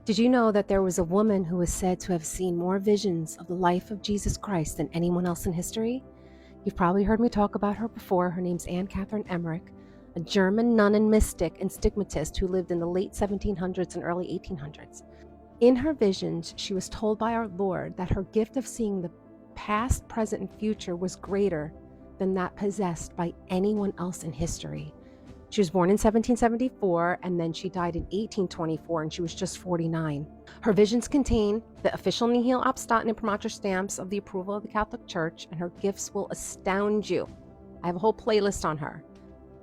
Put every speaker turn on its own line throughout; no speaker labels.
Did you know that there was a woman who is said to have seen more visions of the life of Jesus Christ than anyone else in history? You've probably heard me talk about her before. Her name's Anne Catherine Emmerich, a German nun and mystic and stigmatist who lived in the late 1700s and early 1800s. In her visions, she was told by our Lord that her gift of seeing the past, present, and future was greater than that possessed by anyone else in history. She was born in 1774, and then she died in 1824, and she was just 49. Her visions contain the official nihil obstat and imprimatur stamps of the approval of the Catholic Church, and her gifts will astound you. I have a whole playlist on her.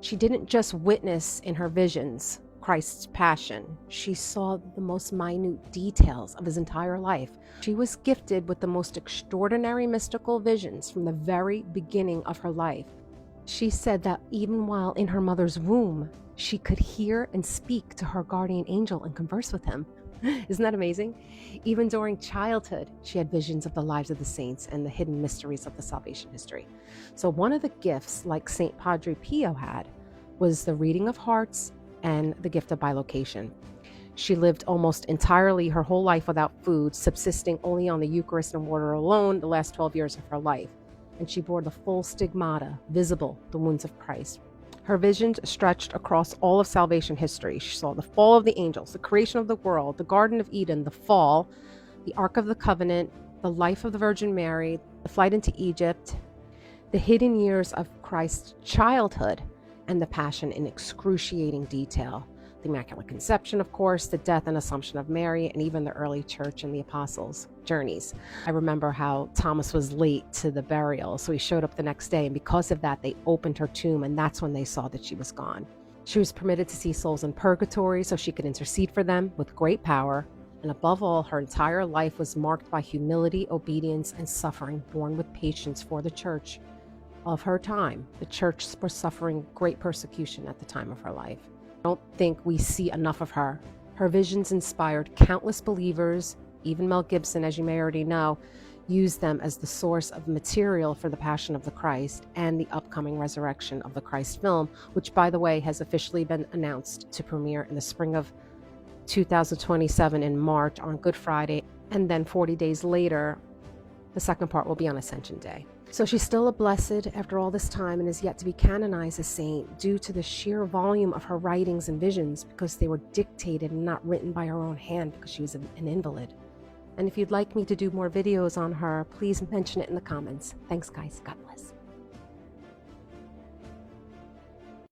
She didn't just witness in her visions Christ's passion. She saw the most minute details of his entire life. She was gifted with the most extraordinary mystical visions from the very beginning of her life. She said that even while in her mother's womb, she could hear and speak to her guardian angel and converse with him. Isn't that amazing? Even during childhood, she had visions of the lives of the saints and the hidden mysteries of the salvation history. So one of the gifts, like St. Padre Pio had, was the reading of hearts and the gift of bilocation. She lived almost entirely her whole life without food, subsisting only on the Eucharist and water alone the last 12 years of her life. And she bore the full stigmata, visible, the wounds of Christ. Her visions stretched across all of salvation history. She saw the fall of the angels, the creation of the world, the Garden of Eden, the fall, the Ark of the Covenant, the life of the Virgin Mary, the flight into Egypt, the hidden years of Christ's childhood, and the Passion in excruciating detail. The Immaculate Conception, of course, the death and Assumption of Mary, and even the early church and the apostles' journeys. I remember how Thomas was late to the burial, so he showed up the next day, and because of that, they opened her tomb, and that's when they saw that she was gone. She was permitted to see souls in purgatory so she could intercede for them with great power, and above all, her entire life was marked by humility, obedience, and suffering, borne with patience for the church of her time. The church was suffering great persecution at the time of her life. I don't think we see enough of her. Her visions inspired countless believers. Even Mel Gibson, as you may already know, used them as the source of material for the Passion of the Christ and the upcoming resurrection of the Christ film, which, by the way, has officially been announced to premiere in the spring of 2027 in March on Good Friday, and then 40 days later, the second part will be on Ascension Day. So she's still a blessed after all this time and is yet to be canonized as saint due to the sheer volume of her writings and visions, because they were dictated and not written by her own hand because she was an invalid. And if you'd like me to do more videos on her, please mention it in the comments. Thanks, guys. God bless.